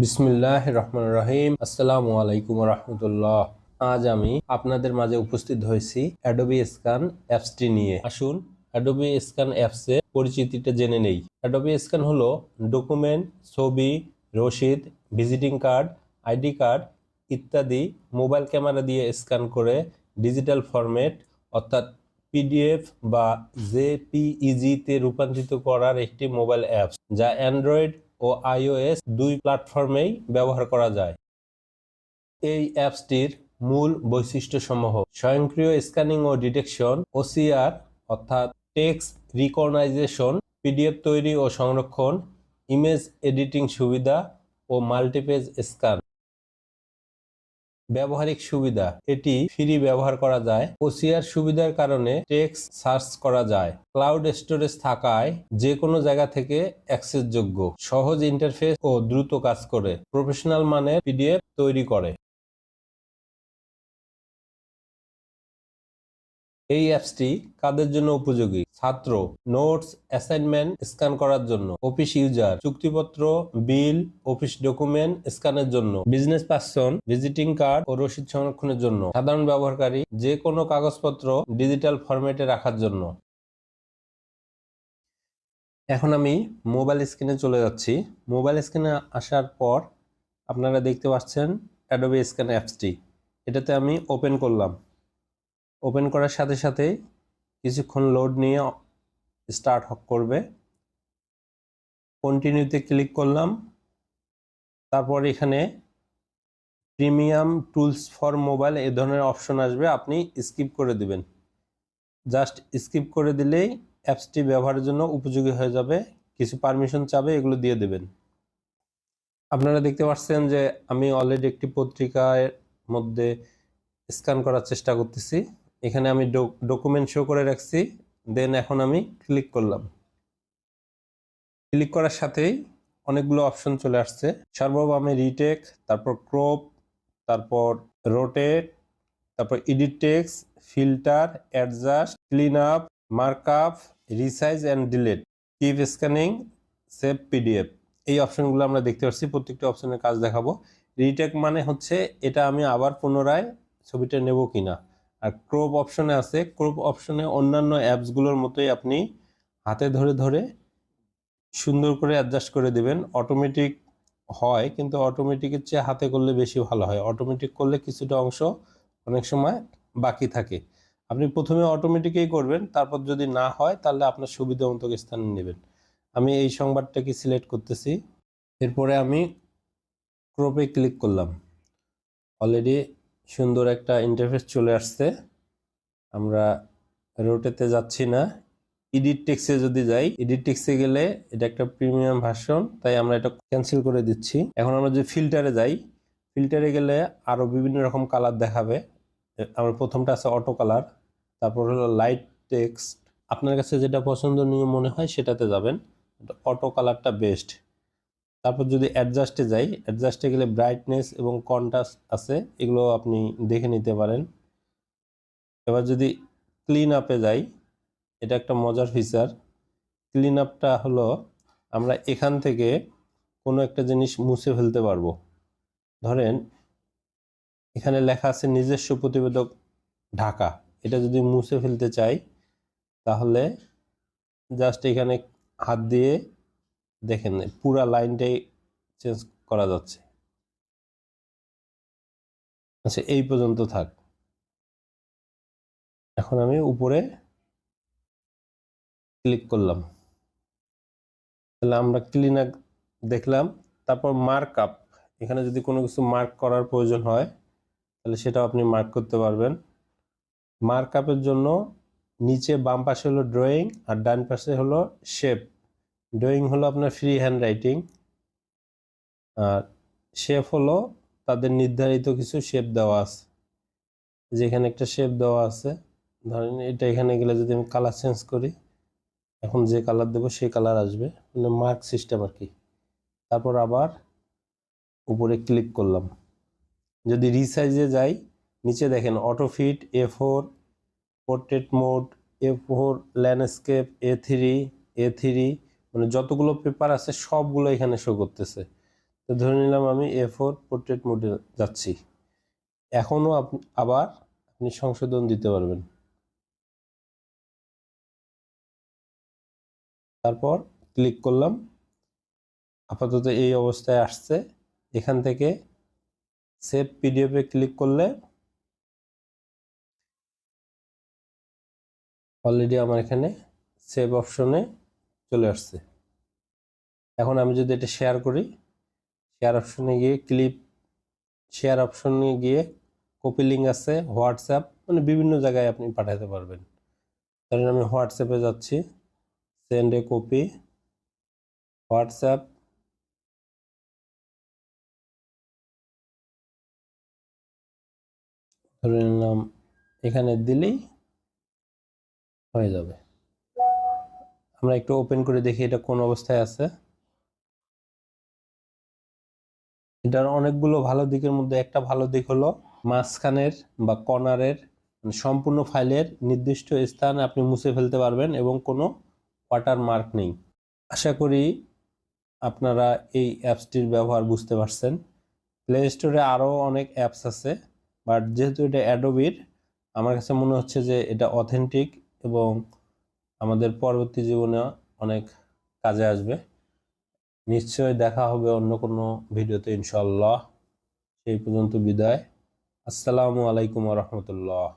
বিসমিল্লাহির রহমানির রহিম। আসসালামু আলাইকুম রহমতুল্লাহ। আজ আমি আপনাদের মাঝে উপস্থিত হয়েছি অ্যাডোবি স্ক্যান অ্যাপসটি নিয়ে। আসুন অ্যাডোবি স্ক্যান অ্যাপসের পরিচিতিটা জেনে নেই। অ্যাডোবি স্ক্যান হলো ডকুমেন্ট, ছবি, রসিদ, ভিজিটিং কার্ড, আইডি কার্ড ইত্যাদি মোবাইল ক্যামেরা দিয়ে স্ক্যান করে ডিজিটাল ফরম্যাট অর্থাৎ পিডিএফ বা জেপিইজি-তে রূপান্তরিত করার একটি মোবাইল অ্যাপস, যা অ্যান্ড্রয়েড ও আইওএস দুই প্ল্যাটফর্মেই ব্যবহার করা যায়। এই অ্যাপসটির মূল বৈশিষ্ট্যসমূহ: স্বয়ংক্রিয় স্ক্যানিং ও ডিটেকশন, ওসিআর অর্থাৎ টেক্সট রিকগনাইজেশন, পিডিএফ তৈরি ও সংরক্ষণ, ইমেজ এডিটিং সুবিধা ও মাল্টিপেজ স্ক্যান। ব্যবহারিক সুবিধা: এটি ফ্রি ব্যবহার করা যায়। ওসিআর সুবিধার কারণে টেক্সট সার্চ করা যায়। ক্লাউড স্টোরেজ থাকায় যে কোনো জায়গা থেকে অ্যাক্সেসযোগ্য। সহজ ইন্টারফেস ও দ্রুত কাজ করে। প্রফেশনাল মানের পিডিএফ তৈরি করে। এই অ্যাপসটি কাদের জন্য উপযোগী? ছাত্র, নোটস, অ্যাসাইনমেন্ট স্ক্যান করার জন্য। অফিস ইউজার, চুক্তিপত্র, বিল, অফিস ডকুমেন্ট স্ক্যানের জন্য। বিজনেস পারসন, ভিজিটিং কার্ড ও রসিদ সংরক্ষণের জন্য। সাধারণ ব্যবহারকারী, যে কোনো কাগজপত্র ডিজিটাল ফরম্যাটে রাখার জন্য। এখন আমি মোবাইল স্ক্রিনে চলে যাচ্ছি। মোবাইল স্ক্রিনে আসার পর আপনারা দেখতে পাচ্ছেন অ্যাডোবি স্ক্যান অ্যাপসটি। এটাতে আমি ওপেন করলাম। ওপেন করার সাথে সাথে কিছুক্ষণ লোড নিয়ে স্টার্ট করবে। কন্টিনিউতে ক্লিক করলাম। তারপর এখানে প্রিমিয়াম টুলস ফর মোবাইল এই ধরনের অপশন আসবে, আপনি স্কিপ করে দিবেন। জাস্ট স্কিপ করে দিলেই অ্যাপসটি ব্যবহারের জন্য উপযোগী হয়ে যাবে। কিছু পারমিশন চাবে, এগুলো দিয়ে দেবেন। আপনারা দেখতে পাচ্ছেন যে আমি অলরেডি একটি পত্রিকার মধ্যে স্ক্যান করার চেষ্টা করতেছি। এখানে আমি ডকুমেন্ট শো করে রাখছি। দেন এখন আমি ক্লিক করলাম। ক্লিক করার সাথেই অনেকগুলো অপশন চলে আসছে। সর্বপ্রথমে রিটেক, তারপর ক্রপ, তারপর রোটেট, তারপর edit text, filter, adjust, clean up, markup, resize and delete, keep scanning, save PDF. এই অপশনগুলো আমরা দেখতে পাচ্ছি। প্রত্যেকটি অপশনের কাজ দেখাবো। রিটেক মানে হচ্ছে এটা আমি আবার পুনরায় ছবিটা নেব কিনা। আর ক্রপ অপশনে আছে, ক্রপ অপশনে অন্যান্য অ্যাপসগুলোর মতোই আপনি হাতে ধরে ধরে সুন্দর করে অ্যাডজাস্ট করে দিবেন। অটোমেটিক হয়, কিন্তু অটোমেটিকের চেয়ে হাতে করলে বেশি ভালো হয়। অটোমেটিক করলে কিছুটা অংশ অনেক সময় বাকি থাকে। আপনি প্রথমে অটোমেটিকেই করবেন, তারপর যদি না হয় তাহলে আপনার সুবিধা মতো স্থানে নেবেন। আমি এই সংবাদটাকে সিলেক্ট করতেছি। এরপরে আমি ক্রপে ক্লিক করলাম। অলরেডি সুন্দর একটা ইন্টারফেস চলে আসছে। আমরা রোটেতে যাচ্ছি না। এডিট টেক্সে যদি যাই, এডিট টেক্সে গেলে এটা একটা প্রিমিয়াম ভার্সন, তাই আমরা এটা ক্যান্সেল করে দিচ্ছি। এখন আমরা যদি ফিল্টারে যাই, ফিল্টারে গেলে আরো বিভিন্ন রকম কালার দেখাবে। আমার প্রথমটা আছে অটো কালার, তারপর হলো লাইট টেক্সট। আপনার কাছে যেটা পছন্দনীয় মনে হয় সেটাতে যাবেন। অটো কালারটা বেস্ট। তারপর যদি অ্যাডজাস্টে যাই, অ্যাডজাস্টে গেলে ব্রাইটনেস এবং কন্ট্রাস্ট আছে, এগুলো আপনি দেখে নিতে পারেন। এবার যদি ক্লিন আপে যাই, এটা একটা মজার ফিচার। ক্লিন আপটা হলো আমরা এখান থেকে কোনো একটা জিনিস মুছে ফেলতে পারবো। ধরেন এখানে লেখা আছে নিজস্ব প্রতিবেদক ঢাকা, এটা যদি মুছে ফেলতে চাই তাহলে জাস্ট এখানে হাত দিয়ে দেখেন পুরা লাইনটাই চেঞ্জ করা যাচ্ছে। আচ্ছা, এই পর্যন্ত থাক। এখন আমি উপরে ক্লিক করলাম, তাহলে আমরা ক্লিন আপ দেখলাম। তারপর মার্ক আপ, এখানে যদি কোনো কিছু মার্ক করার প্রয়োজন হয় তাহলে সেটাও আপনি মার্ক করতে পারবেন। মার্ক আপের জন্য নিচে বাম পাশে হলো ড্রয়িং আর ডান পাশে হলো শেপ। ড্রয়িং হলো আপনার ফ্রি হ্যান্ড রাইটিং, আর শেপ হলো তাদের নির্ধারিত কিছু শেপ দেওয়া আছে। যেখানে একটা শেপ দেওয়া আছে, ধরেন এটা এখানে গেলে যদি আমি কালার চেঞ্জ করি, এখন যে কালার দেবো সেই কালার আসবে, মানে মার্ক সিস্টেম আর কি। তারপর আবার উপরে ক্লিক করলাম। যদি রিসাইজে যাই, নিচে দেখেন auto fit, A4, portrait mode, A4, landscape, A3, মানে যতগুলো পেপার আছে সবগুলো এখানে শো করতেছে। তো ধরে নিলাম আমি A4 পোর্ট্রেট মোডে যাচ্ছি। এখনও আবার আপনি সংশোধন দিতে পারবেন। তারপর ক্লিক করলাম, আপাতত এই অবস্থায় আসছে। এখান থেকে সেভ পিডিএফে ক্লিক করলে অলরেডি আমার এখানে সেভ অপশনে চলে আসছে। এখন আমি যদি এটা শেয়ার করি, শেয়ার অপশনে গিয়ে শেয়ার অপশনে গিয়ে কপি লিঙ্ক আছে, হোয়াটসঅ্যাপ, মানে বিভিন্ন জায়গায় আপনি পাঠাতে পারবেন। ধরেন আমি হোয়াটসঅ্যাপে যাচ্ছি, সেন্ড এ কপি, হোয়াটসঅ্যাপ, ধরে নিলাম এখানে দিলেই হয়ে যাবে। আমরা একটু ওপেন করে দেখি এটা কোন অবস্থায় আছে। এটার অনেকগুলো ভালো দিকের মধ্যে একটা ভালো দিক হলো মাঝখানের বা কর্নারের সম্পূর্ণ ফাইলের নির্দিষ্ট স্থান আপনি মুছে ফেলতে পারবেন এবং কোনো ওয়াটারমার্ক নেই। আশা করি আপনারা এই অ্যাপসটির ব্যবহার বুঝতে পারছেন। প্লে স্টোরে আরও অনেক অ্যাপস আছে, বাট যেহেতু এটা অ্যাডোবির, আমার কাছে মনে হচ্ছে যে এটা অথেন্টিক এবং আমাদের পরবর্তী জীবনে অনেক কাজে আসবে। নিশ্চয়ই দেখা হবে অন্য কোনো ভিডিওতে ইনশাআল্লাহ। সেই পর্যন্ত বিদায়। আসসালামু আলাইকুম ওয়া রাহমাতুল্লাহ।